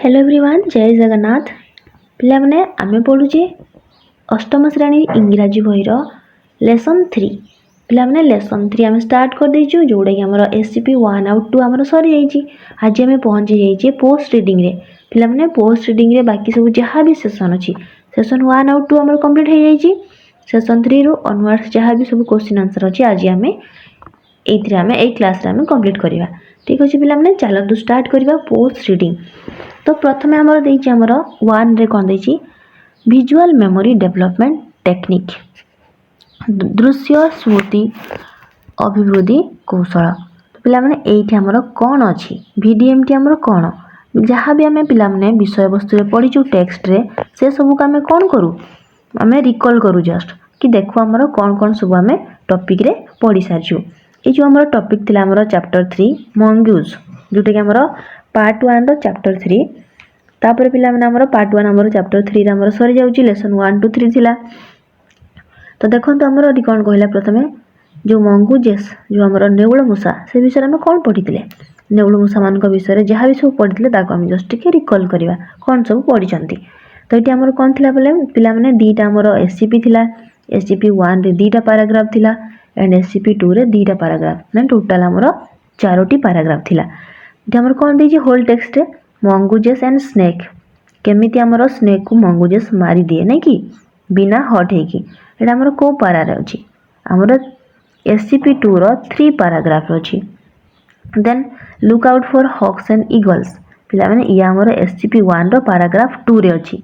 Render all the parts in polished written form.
Hello everyone जय जगन्नाथ पिलाने आमे पढ़ुचे अष्टम श्रेणी इंग्राजी बहीर लेसन 3 पिलाने लेसन 3 आम स्टार्ट कर देचु जोड़ा कि आमर एससीपी 1 आउ 2 आमर सरी जाइए। आज आम पहुँची जाइए पोस्ट रिडिंग रे पिलाने पोस्ट रिडिंग रे बाकी सब जहाँ भी सेसन अच्छी सेसन 1 आउ 2 आमर कंप्लीट हो जाइए। सेसन 3 रु ऑनवर्ड्स जहाँ भी सब क्वेश्चन आंसर अच्छी आज आम ए क्लास रे आम कंप्लीट करवा। ठीक अच्छे पिलाने चलतु स्टार्ट करवा पोस्ट रिडिंग। तो प्रथम आमर देछि आमर 1 रे कोन देछि विजुअल मेमोरी डेवलपमेंट टेक्निक दृश्य स्मृति अभिवृद्धि कौशल। तो पिला माने एठी आमर कोन अछि वीडीएमटी आमर कोन जहाँ भी आमे पिला माने विषय वस्तु रे पढिचु टेक्स्ट रे से सब को आमे कोन करू आमे रिकॉल करू जस्ट कि देखो आमर कोन कोन सब आमे टॉपिक रे पढि सारछु। ए जो आमर टॉपिक थिला आमर चैप्टर 3 मंगूज जोटे कि आमर पार्ट 1 रो चैप्टर 3 तापर पिला माने हमर पार्ट 1 हमर चैप्टर 3 रे हमर सरी जाउची लेसन 1 2 3 थिला। तो देखंतु हमर अडी कोन कहला प्रथमे जो मंगूजेस जो हमर नेउळ मूसा से विषय हम कोन पढितिले नेउळ मूसा मान को विषय रे जहा भी सब पढितिले ताको हम जस्ट के रिकॉल करबा कोन सब पढिचंती। तो एटी हमर कोन थिला बोले पिला माने दीटा हमर एससीपी थिला एससीपी 1 रे दीटा पैराग्राफ थिला एंड एससीपी 2 रे दीटा पैराग्राफ ना टोटल हमर चारोटी पैराग्राफ थिला। एटी हमर कोन देजी होल टेक्स्ट रे मंगूजेस एंड स्नेक केमिति हमर स्नेक को मंगूजेस मारी दिए नहीं कि बिना हट है कि एटा हमर को पारा रे अछि हमर एससीपी 2 रो 3 पैराग्राफ अछि। Then look out for hawks and eagles पिला माने या हमर एससीपी 1 रो पैराग्राफ 2 रे अछि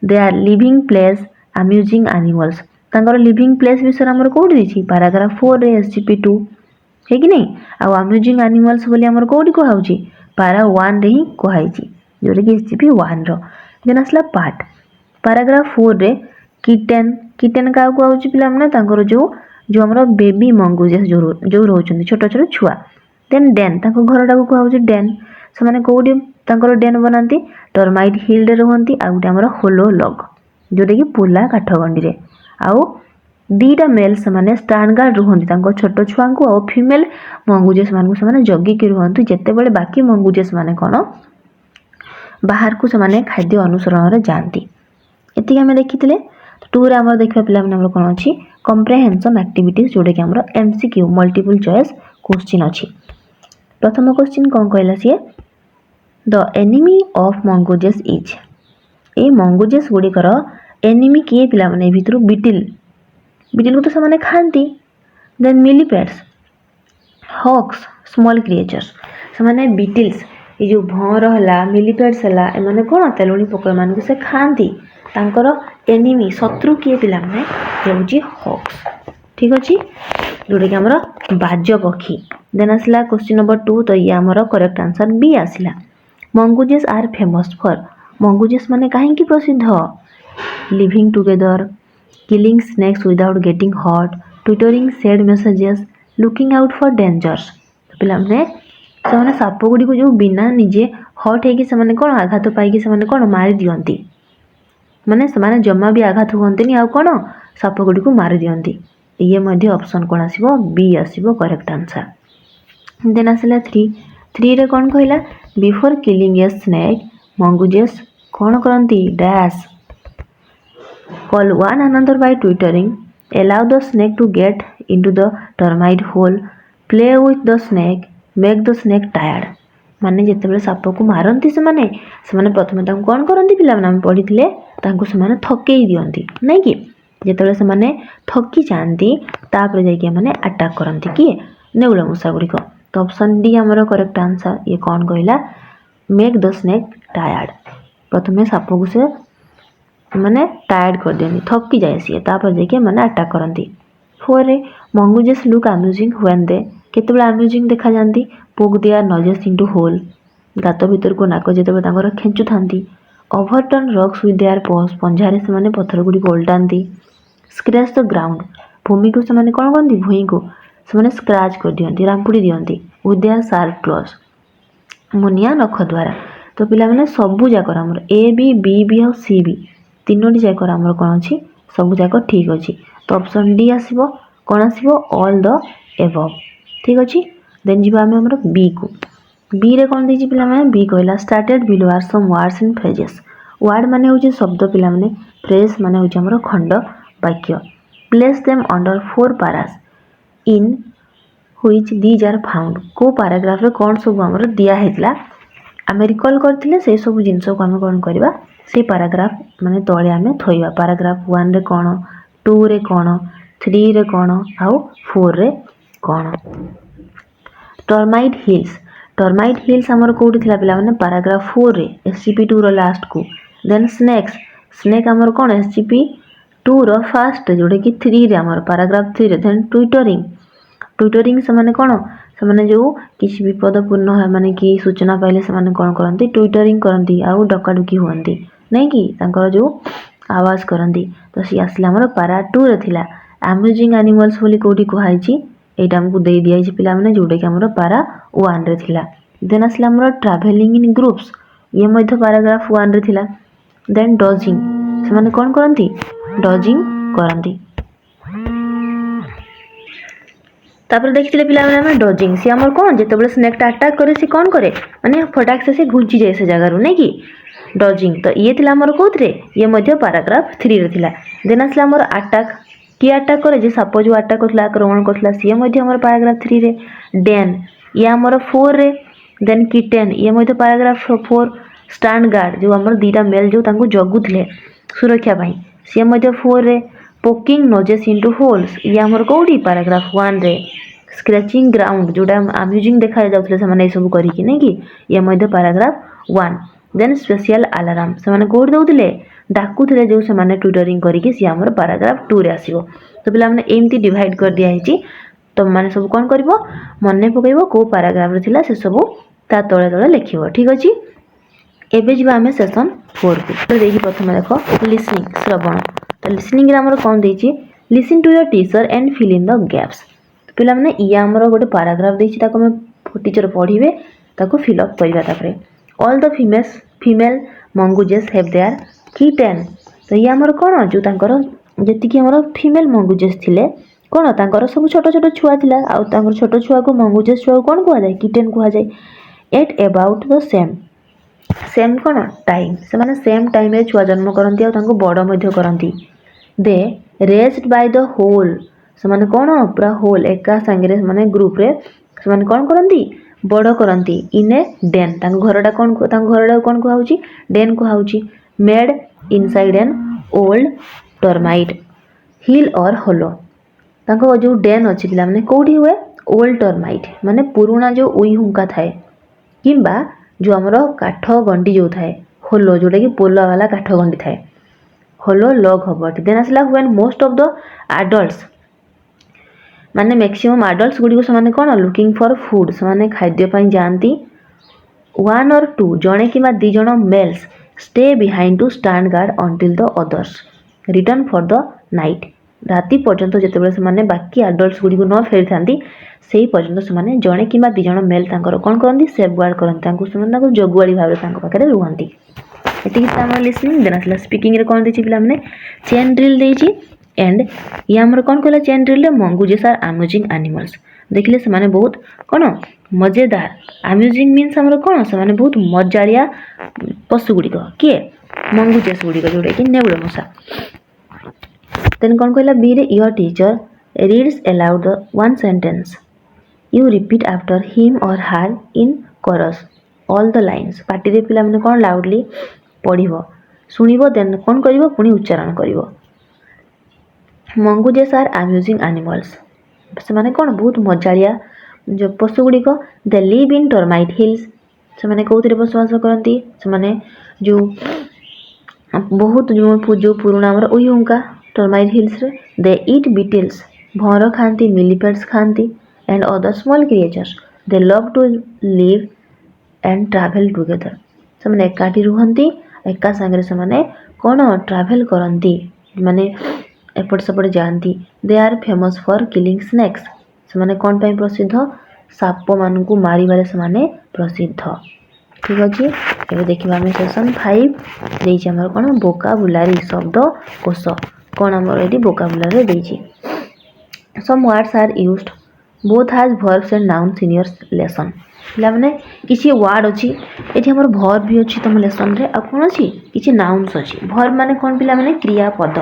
they are living place amusing animals तांगर लिविंग प्लेस विषय हमर कोडी दिछि पैराग्राफ 4 रे एससीपी 2 है कि नहीं आ अम्यूजिंग एनिमल्स बोली हमर कोडी को हाउची पारा 1 रे ही कहैछि जोरे कि एससीपी 1 रो। देन असला पार्ट पैराग्राफ 4 रे किटेन किटेन का को आउची पिला माने तांकर जो हमर बेबी मंगूजेस जो रहउछन छोट छोट छुआ। देन डेन ताको घरटा को आउची डेन से माने कोडी तांकर डेन बनांती टर्माइट हिल रे रहंती आ गुटे हमर होलो लॉग जोटे कि पुला काठगंडी रे आउ दीटा मेल से माने स्टैंड गार्ड रहंती तांको छोट छुआ को आ फीमेल मंगूजेस मान को से माने जगी के रहंती जेते बेले बाकी मंगूजेस माने कोन बाहर को से खाद्य अनुसरण रे जानती। एति हमें देखिथिले 2 रे हमर देखबा पिला हमर कोन अछि कॉम्प्रिहेंशन एक्टिविटीज जोडे कि हमर एमसीक्यू मल्टीपल चॉइस क्वेश्चन अछि। प्रथम क्वेश्चन कोन कहला सिए the enemy of mongooses is a mongooses गुडी कर एनिमी के पिला माने भितरु बीटल बीटल को तो से माने खांती। Then millipedes hawks small creatures से माने बीटल्स ये जो भौर हला मिलीपेड्स हला ए माने कोन तेलुणी पोका मान को से खांती तांकर एनिमी शत्रु किए पिला माने हेउची हॉक्स। ठीक अछि जोडे कि हमर बाज पक्षी। देन असला क्वेश्चन नंबर 2 तो ये हमर करेक्ट आंसर बी आसिला mongooses are famous for mongooses माने काहे की प्रसिद्ध living together killing snakes without getting hot twittering sad messages looking out for dangers. पिला माने से साप गुडी को जो बिना निजे हट है कि से माने कोन आघात पाई कि से माने कोन मारी दियंती माने से माने जम्मा भी आघात होंतनी आ कोन साप गुडी को मारी दियंती ये मध्ये ऑप्शन कोन आसीबो बी आसीबो करेक्ट आंसर। देन आसला 3 रे कोन कहला before killing a snake mongooses कोन करंती dash call one another by twittering allow the snake to get into the termite hole play with the snake make the snake tired माने जेते बेले shop को मारंती से माने प्रथमे तांको कोन करंती पिला माने हम पढिथिले तांको से माने थकेई दियंती नै कि जेते बेले से माने थकी जानती तापर जाय के माने अटैक करंती कि नेउळ मूसा गुडी को। तो ऑप्शन डी हमर करेक्ट आंसर ये कोन कहला मेक द स्नेक टायर्ड प्रथमे साप को से माने टायर्ड कर देनी थकी जाय सी तापर जाय के माने अटैक करंती। 4 रे मंगूजेस लुक अम्यूजिंग व्हेन दे केते बेले अम्यूजिंग देखा जानती पोक देयर नोजेस इनटू होल गात भीतर को नाक जेते बेले तांगर खेंचु थांती overturn rocks with their paws पंजारे से माने पत्थर गुडी को उल्टांती स्क्रैच द ग्राउंड भूमि को से माने कोन करंती भूई को से माने स्क्रैच कर दियंती रामपुडी दियंती विथ देयर शार्प क्लॉज मुनिया नख द्वारा। तो पिला माने सबु जाकर हमर ए बी बी बी और सी बी तीनोटी जाकर हमर कोन अछि सबु जाकर ठीक अछि। तो ऑप्शन डी आसीबो कोन आसीबो ऑल द एबव। ठीक अछि देन जिबा हमर बी को बी रे कौन देछि पिला माने बी कहला started below are some words in phrases word माने होछि शब्द पिला माने फ्रेज माने होछि हमर खंड वाक्य place them under four paras in which these are found को पैराग्राफ रे कोन सब हमर दिया हेतला आमे रिकॉल करथिले से सब जिंस को आमे कोन करबा से पैराग्राफ माने तळे आमे थोइबा पैराग्राफ 1 रे कोन 2 रे कोन 3 रे कोन आउ 4 रे कोन टर्माइट हिल्स हमर कोठी थिला पिला माने पैराग्राफ 4 रे SCP2 रो लास्ट को देन स्नेक हमर कोन SCP2 रो फर्स्ट जोडे कि 3 रे हमर पैराग्राफ 3 रे देन ट्विटरिंग से माने कोन से माने जो किछि विपदपूर्ण है माने कि सूचना पाइले से माने कोन करंती ट्विटरिंग करंती आउ डकाडुकी होंती नै कि तांकर जो आवाज करंती तो सी आसला हमर पैरा 2 रे थिला अमेजिंग एनिमल्स बोली कोठी कहै छी एटा हमकु दे दिया छी पिला माने जोडे कि हमर पैरा 1 रे थिला देन आसला हमर ट्रैवलिंग इन ग्रुप्स ये मध्य पैराग्राफ 1 रे थिला देन डजिंग से माने कोन करंती डजिंग करंती तापर देखिले पिला माने डजिंग से हमर कोन जेतेबेले स्नेक अटैक करे से कोन करे माने फटाक से घुंची जाय से जगह रु नै कि डजिंग तो ये थिला हमर कोथरे ये मध्य पैराग्राफ 3 रे थिला देन आसला हमर अटैक की अटैक करे जे सपोज अटैक करथला आक्रमण करथला से मध्य हमर पैराग्राफ 3 रे डेन ये हमर 4 रे देन किटेन ये मध्य पैराग्राफ 4 स्टैंड गार्ड जो हमर दीटा मेल जो तांको जगुथले सुरक्षा भाई से मध्य 4 रे पोकिंग नोजेस इनटू होल्स ये हमर कोडी पैराग्राफ 1 रे स्क्रैचिंग ग्राउंड जोटा अम्यूजिंग देखा जाउथले से माने सब करी कि नै कि ये मध्य पैराग्राफ 1 देन स्पेशल अलार्म से माने कोड दउथले डाकुथले जो से माने ट्विटरिंग करी कि से हमर पैराग्राफ 2 रे आसीबो तो पिला माने एमती डिवाइड कर दिया हिची तो माने सब कोन करबो मन्ने पकैबो को पैराग्राफ रे थिला से सब ता तळे तळे लिखिबो ठीक अछि एबे जिबा हमें सेशन 4 को तो देखि प्रथम देखो लिसनिंग श्रवण तो लिसनिंग रे हमर कोन देछि listen to your teacher and fill in the gaps तो पिला माने इया हमर गोटे पैराग्राफ देछि ताको हम टीचर पढिबे ताको फिल अप करबा तापरे all the female mongooses have their kitten तो ये हमर कोन जो तांकर जेति कि हमर फीमेल मंगूजेस थिले कोन तांकर सब छोट छोट छुआ थिला आ तांकर छोट छुआ को मंगूजेस छुआ कोन कहआ जाय किटेन कहआ जाय at about the same cone time से माने सेम टाइम रे छुआ जन्म करंती आ तांको बड़ मध्य करंती दे रेस्ड बाय द होल से माने कोन पूरा होल एका संगे माने ग्रुप रे से माने कोन करंती बड़ करंती इन ए डेन तांको घरडा कोन तांको घरडा कोन कहउची डेन कहउची made inside an old termite hill or hollow तांको जो डेन अछि पिला माने कोठी हुए ओल्ड टर्माइट माने पुराना जो उई हुंका थाए किंबा जो हमरो काठ गंडी जो थाए होलो जोटा कि पोला वाला काठ गंडी थाए होलो लॉग हबट देन असला when most of the adults माने मैक्सिमम एडल्ट्स गुडी को समान कोन लुकिंग फॉर फूड समान खाद्य पई जानती वन और टू जणे किबा दी जण males stay behind to stand guard until the others return for the night राति पर्यंत जेतेबेले से माने बाकी एडल्ट्स गुडी को न फेरि थांती सेही पर्यंत से माने जणे किबा दी जण मेल तांकर कोन करंती सेफ गार्ड करंती तांको समान तांको जगुआली भाबरे तांको पाखरे रुहंती एटी ताम लिसनिंग देन असला स्पीकिंग रे कोन देछि पिला माने चेन ड्रिल देछि एंड ये हमर कोन कहला चेन ड्रिल रे मंगूजेस आर अम्यूजिंग एनिमल्स देखिले से माने बहुत कोन मजेदार अम्यूजिंग मीन्स हमर कोन से माने बहुत मजारिया पशु गुडी को के मंगूजेस गुडी को जोडे कि नेउळ मसा देन कोन कहला बी रे your teacher reads aloud the one sentence you repeat after him or her in chorus all the lines पार्टी रे पिला माने कोन लाउडली पढिबो सुनिबो देन कोन करिवो पुनी उच्चारण करिवो मंगूजेस आर अम्यूजिंग एनिमल्स से माने कोन बहुत मजारिया जो पशु गुडी को they live in termite hills से माने कोथरे बसवास करंती से माने जो बहुत जो पुराना हमर ओही हुंका टर्माइट हिल्स रे दे ईट बीटल्स भौर खांती मिलीपेड्स खांती and other small creatures they love to live and travel together से माने एकाठी रुहंती एका संगे से माने कोन ट्रैवल करंती माने एपट सेपट जानती they are famous for killing snakes से माने कोन पई प्रसिद्ध साप मान को मारी बारे से माने प्रसिद्ध ठीक अछि एबे देखिबा हम सेशन 5 देछि हमर कोन वोकाबुलारी शब्द कोश कोन हमर एडी वोकाबुलारी देछि some words are used both has verbs and nouns in your lesson पिलाने किसी वर्ड अच्छी ये आम भर्व भी अच्छी तुम लेसन रे आ कौन अच्छी किसी नाउन्स अच्छी भर्व माने कौन पिलाने क्रियापद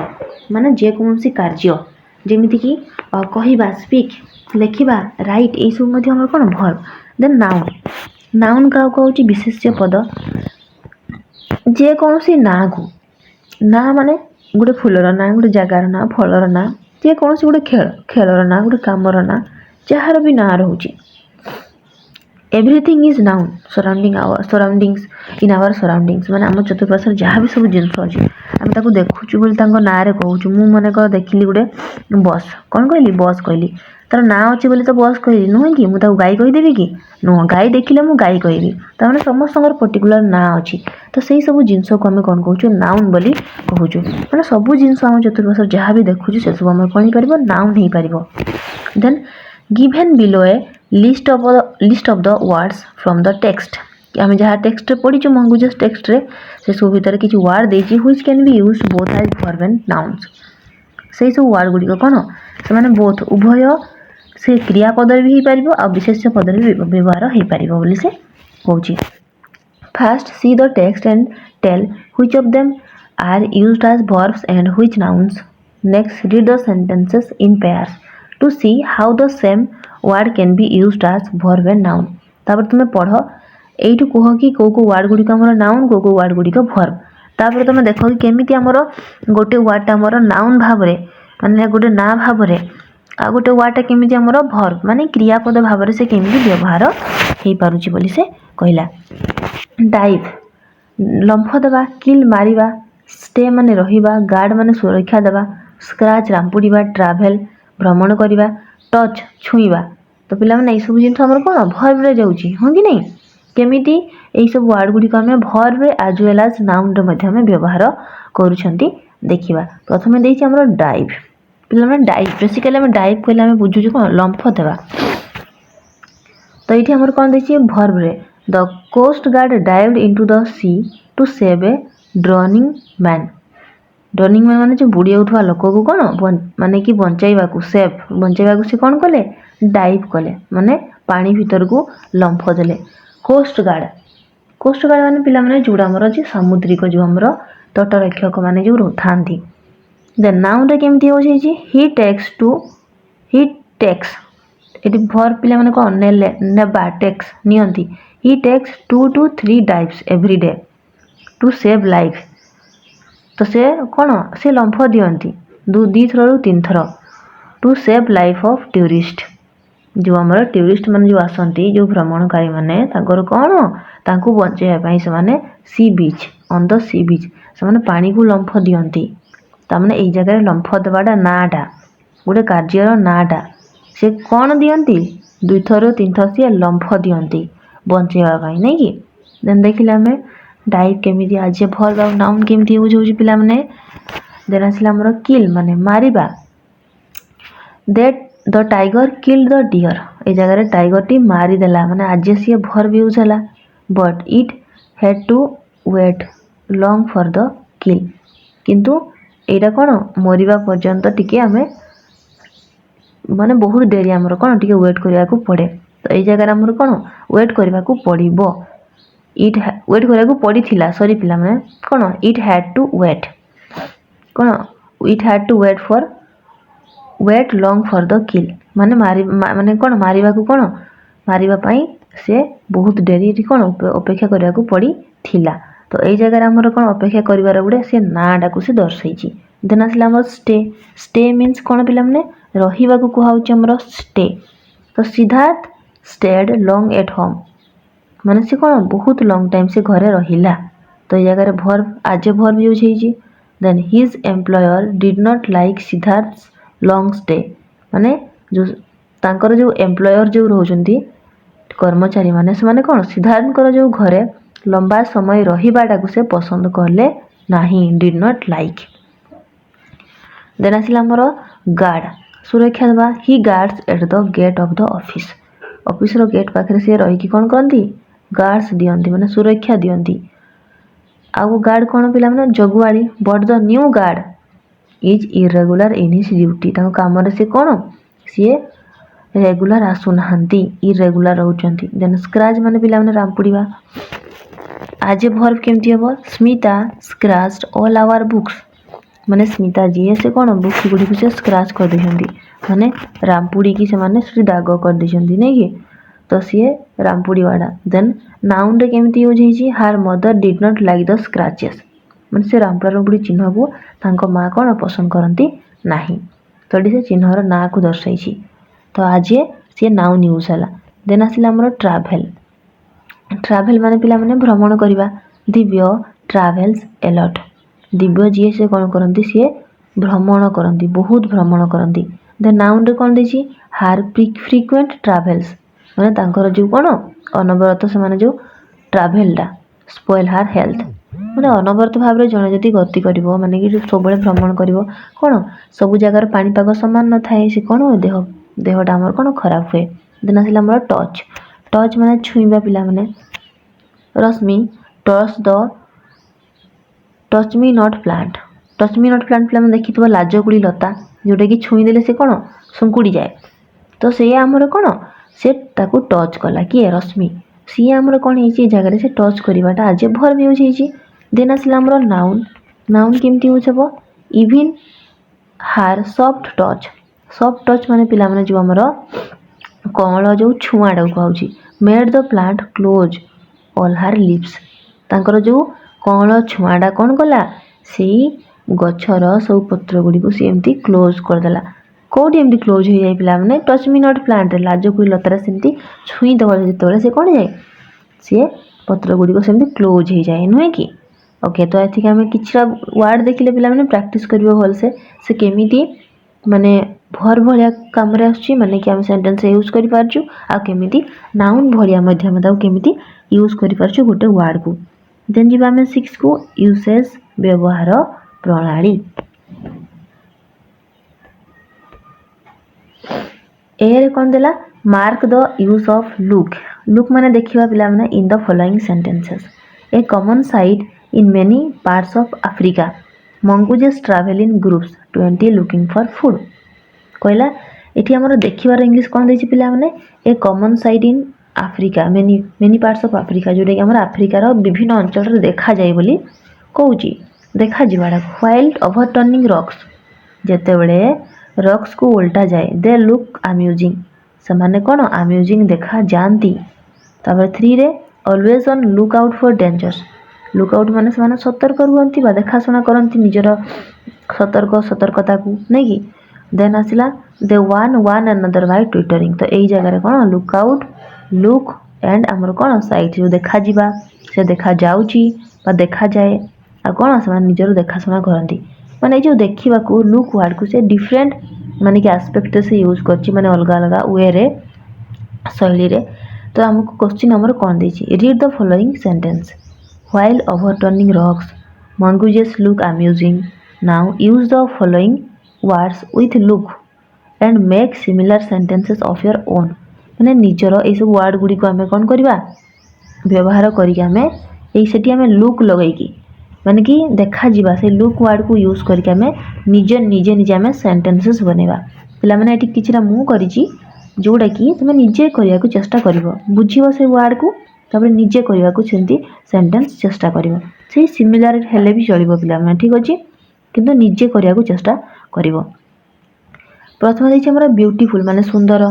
माने जेकोसी कार्य जमीती कि कहवा स्पीक लेखिबा राइट ये सब कौन भर्व देन नाउन नाउन क्या कहूँ विशेष्य पद जेकोसी ना को ना माने गोटे फूलर ना गोटे जगार ना फलर ना जेकोसी गोटे खेलर ना गोटे कामर ना जार भी ना रोचे everything is noun surroundings in our surroundings माने आम चतुर्पार्श्व जहाँ भी सब जिनस अच्छी आम ताको देखुचु बोली ना रे कहूँ मु मनकर देखिली गोटे बस कौन कहली बस कहली तार ना अच्छी बोली तो बस कहली नुहे कि मुझे गाई कहीदेवी कि नुह गाई देखिले मु गाई कहबी तार समस्त पर्टिकुलर ना अच्छी तो सही सब जिनस को आम कौन कहूँ नाउन बोली कहूँ मैंने सब जिनस आम चतुर्पार्श्व जहाँ भी देखुचु से सब आम कौन हो नाउन हो पार then given below a list of the words from the text आम जहाँ टेक्स्ट पढ़ीचु मंगुजस टेक्स्ट रे से सब भितर किसी वर्ड देछि which can be used both as verb and nouns से सब वर्ड गुड़िक कौन से माने बोथ उभय से क्रियापद भी हो पार आ विशेष्य पद भी व्यवहार हो पार बोली से कहूँ first see the text and tell which of them are used as verbs and which nouns next read the sentences in pairs to see how the same word can be used as verb and noun तापर तुम पढ़ एइठु कह कि को word गुड़िक आमर noun को word गुड़िक verb तापर तुम देख कि केमिति आमर गोटे वर्डटा आमर नाउन भाव माने गोटे ना भाव आ गोटे वर्डटा केमिति आमर verb माने क्रियापद भाव से केमिति व्यवहार हो पारुची बोली से कहला डाइव लंफ देवा किल मारिबा स्टे माने रहिबा गार्ड माने सुरक्षा देवा स्क्रैच रामपुड़ीबा ट्रैवल भ्रमण करवा टच छुईबा तो पिला माने ये सब जिन आमर कौन verb रे जाउची हाँ कि नहीं केमिति यही सब वर्ड गुड़िक आम verb रे एज वेल एज नाउन रे मध्य आम व्यवहार करुछंती देखिबा प्रथमे देछि हमर डाइव पिला माने डाइव बेसिकली आम डाइव कहले आम बुझुछु कौन लंफ देवा तो ये आमर कौन देछि verb रे the coast guard dived into the sea to save a drowning man माने जो बुड़ी उठवा लोक को कौन माने कि बंचाइबा को सेव बंचाइबा को से कौन कले डाइव कले माने पानी भीतर को लंफ देले कोस्ट गार्ड माने पिला माने जोड़ा हमर अछि समुद्रिक जो हमर तटरक्षक माने जो थांती देन नाउन रे केमती हो जाई ही टेक्स एटी verb पिला माने कौन नेबा टेक्स नियंती he takes 2 to 3 dives every day to save life तो से कौन से लंफ दियंती दी थर 3 थर to save life of tourist जो आमर टूरिस्ट मान जो आसती जो भ्रमणकारी माने ताकर कौन तांको बचाइबा से माने सी बीच ऑन द सी बीच से माने पानी को लंफ दियंती तामाने एई जगह लंफ देवाटा नाटा गोटे कार्यर नाटा से कौन दियंती 2 थर 3 थर से लंफ दियंती बचाइबा पई नै कि देन देखिले हमें डाइव केमिति आज verb और नाउन केमिति यूज होउची पिला माने देन आसिला हमर किल माने मारिबा that the tiger killed the deer ए जगह टाइगर टी मारी देला माने आज सी verb यूज हला but it had to wait long for the kill किंतु एटा कोन मरिबा पर्यंत टिके हमें माने बहुत डेरी हमर कोन टिके वेट करिया को पड़े तो ए जगह हमर कोन वेट करिवा को पड़िबो इट वेट करिया को पड़ी थिला सॉरी पिला माने कोन इट हैड टू वेट कोन it had to wait for wait long for the kill माने माने कोन मारिबा को कोन मारिबा पई से बहुत डेरी कोन अपेक्षा करिया को पड़ी थिला तो ए जगह हमर कोन अपेक्षा करिवार गुडे से नाडा को से दर्शाइची देन आसला हमर स्टे मींस कोन पिला माने रहिबा को कहउची हमर स्टे तो Siddharth stayed long at home माने से कोन बहुत लॉन्ग टाइम से घरे रहिला तो ए जगह verb आज verb यूज होईची then his employer did not like Siddharth long stay माने जो तांकर जो एम्प्लॉयर जो रहउचंती कर्मचारी माने से माने कोन सिद्धार्थकर जो घरे लंबा समय रहिबाटा को से पसंद करले नाही डिड नॉट लाइक देन आसिला हमर गार्ड सुरक्षा देबा he guards at the gate of the office रो गेट पाखरे से रही कि कोन करंती गार्ड्स दियंती माने सुरक्षा दियंती आउ गार्ड कोन पिला माने जगुआली but the new guard is irregular in his duty ताको काम रे से कोन सी रेगुलर आसुनाहांती इरेगुलर रहउचंती देन स्क्रैच माने पिला माने रामपुड़ीवा आज ए वर्ब केमती हबो Smita scratched all our books माने स्मिता जी से कोन बुक्स गुडी को से स्क्रैच कर देछंती माने रामपुड़ी की से माने से दाग कर देछंती नै कि तो सी रामपुड़ी वाला देन नाउन रे केमती यूज हेची her mother did not like the scratches माने से रामपुड़ी चिन्ह को तांको मां कोन पसंद करंती नाही तो एडी से चिन्हर ना को दर्शाइछि तो आज सी नाउन यूज हला देन आसिला हमर ट्रैवल ट्रैवल माने पिला माने भ्रमण करबा Divya travels a lot Divya जी से कोन करंती सी भ्रमण करंती बहुत भ्रमण करंती देन नाउन रे कोन देछि हार फ्रीक्वेंट ट्रैवल्स माने तांकर जो कोन अनवरत से माने जो ट्रैवलडा स्पॉइल हार हेल्थ माने अनवरत भाव रे जने जति गति करिवो माने कि सबले भ्रमण करिवो कोन सब जगार पानी पाग समान न थाए से कोन देहटा हमर कोन खराब हुए देन आसिला हमर टच टच माने छुईबा पिला माने रश्मि टच मी नॉट प्लांट पिला माने देखितबो लाजकुड़ी लता जोटा कि छुई देले से कोन सुंकुड़ी जाए तो से हमर कोन से ताकू टच कला कि रश्मि सी हमर कोन हेची जगह से टच करिवाटा आज वर्ब यूज हेची देन आसिला हमर नाउन केमती यूज हबो इवन हार सॉफ्ट टच माने पिला माने जो हमर कमल जो छुआडा कहउची made the plant close all her lips तांकर जो कमल छुआडा कोन कला सेही गछर सब पत्र गुडी को से एमती क्लोज कर देला कोडी एमती क्लोज हो जाय पिला माने touch me not plant Lajo कोई लतरा सेमती छुई दबल जेतोले से कोन जाय से पत्र गुडी को सेमती क्लोज हो जाय नय कि ओके तो एथि हमें किछरा वर्ड देखिले पिला माने प्रैक्टिस करबो होल से केमिति माने भर भलिया काम रे आछी माने कि हम सेंटेंस यूज करि पारछु आ केमिति नाउन भलिया मध्यम दाउ केमिति यूज करि पारछु गोटे वर्ड को देन जिबा हमें 6 को यूसेज व्यवहार प्रणाली ए रे कोन देला mark the use of look माने देखिबा पिला माने in the following sentences A common sight in many parts of Africa mongooses travel in groups 20 looking for food कहला एठी हमर देखिबार इंग्लिश कोन दैछि पिला माने a common sight in Africa many parts of Africa जोडे कि हमर अफ्रीका रो विभिन्न अंचल रे देखा जाय बोली कहउची देखा जिवाडा व्हाइल ओवरटर्निंग रॉक्स जेते बेले रॉक्स को उल्टा जाए दे लुक अम्यूजिंग से माने कोन अम्यूजिंग देखा जानती तबे 3 रे always on look out for dangers look out माने से माने सतर्क रुहंती बा देखा सुना करंती निजर सतर्कता को नै कि देन आसिला दे वन अनदर बाय ट्विटरिंग तो एई जगह रे कोन लुक आउट लुक एंड हमर कोन साइट जो देखा जिबा से देखा जाउची बा देखा जाए आ कोन से माने निजर देखा सुना करंती माने जो देखिबा को लुक वर्ड को से डिफरेंट माने कि एस्पेक्ट से यूज करची माने अलग अलग वे रे शैली रे तो हमको क्वेश्चन हमर कोन देछि read the following sentence while overturning rocks mongooses look amusing now use the following words with look and make similar sentences of your own माने निजर ए सब वर्ड गुडी को हमें कोन करबा व्यवहार करिके हमें एई सेठी हमें लुक लगाई की माने कि देखा जिबा से लुक वर्ड को यूज करके हमें निजे हमें सेंटेंसेस बनेबा पिला माने एठी किछरा मु करिची जोडा कि तुम निजे करिया को चेष्टा करिवो बुझिवो से वर्ड को तबरे निजे करिया को सेंती सेंटेंस चेष्टा करिवो से सिमिलर हेले भी चलिबो पिला माने ठीक अछि किंतु निजे करिया को चेष्टा करिवो प्रथम दैछि हमरा ब्यूटीफुल माने सुंदर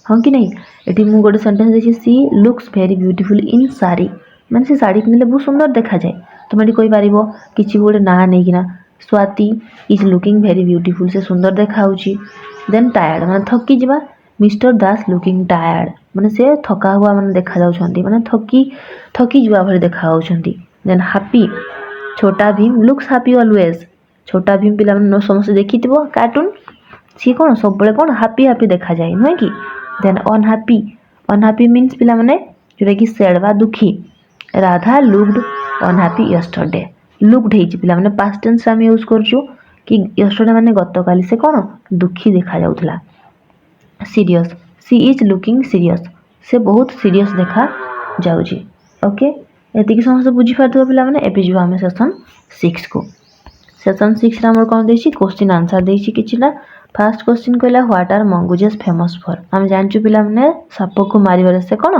हां कि नै एठी मु गोटे सेंटेंस दैछि she looks very beautiful in sari माने से साड़ी पिनले बहुत सुंदर देखा जाय तुम एठी कहि पारिबो किछि गोटे ना नै किना Swati is looking very beautiful से सुंदर देखा होची देन टायर्ड माने थकी जिबा मिस्टर दास लुकिंग टायर्ड माने से थका हुआ माने देखा जाउ छंती माने थकी जुआ भली देखा होउ छंती देन हैप्पी छोटा भीम लुक्स हैप्पी ऑलवेज छोटा भीम पिला माने समस्त देखिथिबो कार्टून सी कोन सब बळे कोन हैप्पी देखा जाय नै कि देन अनहैप्पी मींस पिला माने जोटा कि सैड बा दुखी Radha looked unhappy yesterday looked हेछि पिला माने पास्ट टेंस हम यूज करछु कि यस्टरडे माने गतकाली से कोन दुखी देखा जाउथला serious she is looking serious से बहुत सीरियस देखा जाउची ओके एतिकी समस्त बुझी पारथबो पिला माने एपी जो हम सेशन 6 को सेशन 6 रा हमर कोन देछि क्वेश्चन आंसर देछि किछिला फास्ट क्वेश्चन कहला व्हाट आर मंगुजेस फेमस फॉर आम जानचु पिला माने साप को मारिबार से कोन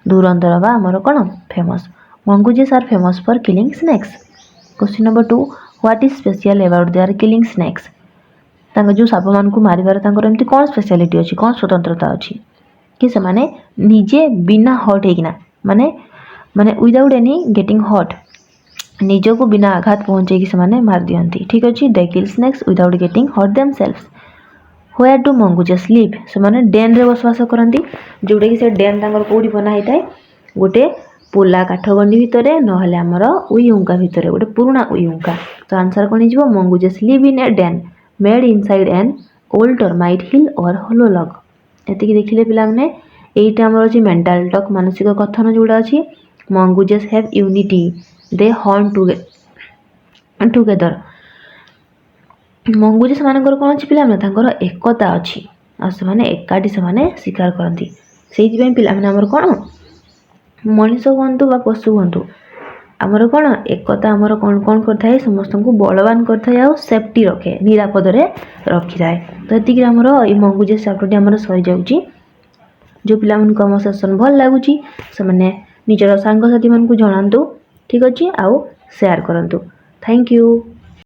धुरंधर बा हमर कोन famous mongooses are famous for killing snakes. Question number 2 what is special about their killing snakes तांग जो साप मान को मारिबार तांकर एमती कोन स्पेशलिटी अछि कोन स्वतंत्रता अछि कि से माने निजे बिना हट हेकिना माने माने विदाउट एनी गेटिंग हट निज को बिना आघात पहुंचे कि से माने मार दियंती ठीक अछि दे किल स्नेक्स विदाउट गेटिंग हट देमसेल्व्स। व्हेयर डू मंगुजेस लिव से माने डेन रे बसवास करंती जोडे कि से डेन तांगर कोडी बना हिताय गोटे पोला काठगंडी भितरे न हले हमर उयुंका भितरे गोटे पुराना उयुंका तो आंसर कोन हिजबो mongooses live in a den made inside an old termite hill or hollow log. एति कि देखिले पिला माने एटा हमर अछि मेंटल टॉक मानसिक कथन जोडा अछि mongooses have unity they hunt together mongooses मानकर कोन अछि पिला माने तांकर एकता अछि आ से माने एकाठी से माने शिकार करंती सेहि पय पिला माने हमर कोन मनुष्य हुंतु बा पशु हुंतु हमर कोन एकता हमर कोन कोन करथाय समस्त को बलवान करथाय आ सेफ्टी रखे निरापद रे रखि जाय तो एति कि हमर ई मंगुजेस चैप्टर हमर सही जाउची जो पिला मन को हम सेशन भल लागुची से माने निजर संग साथी मन को जणांतु ठीक अछि आ शेयर करंतु थैंक यू।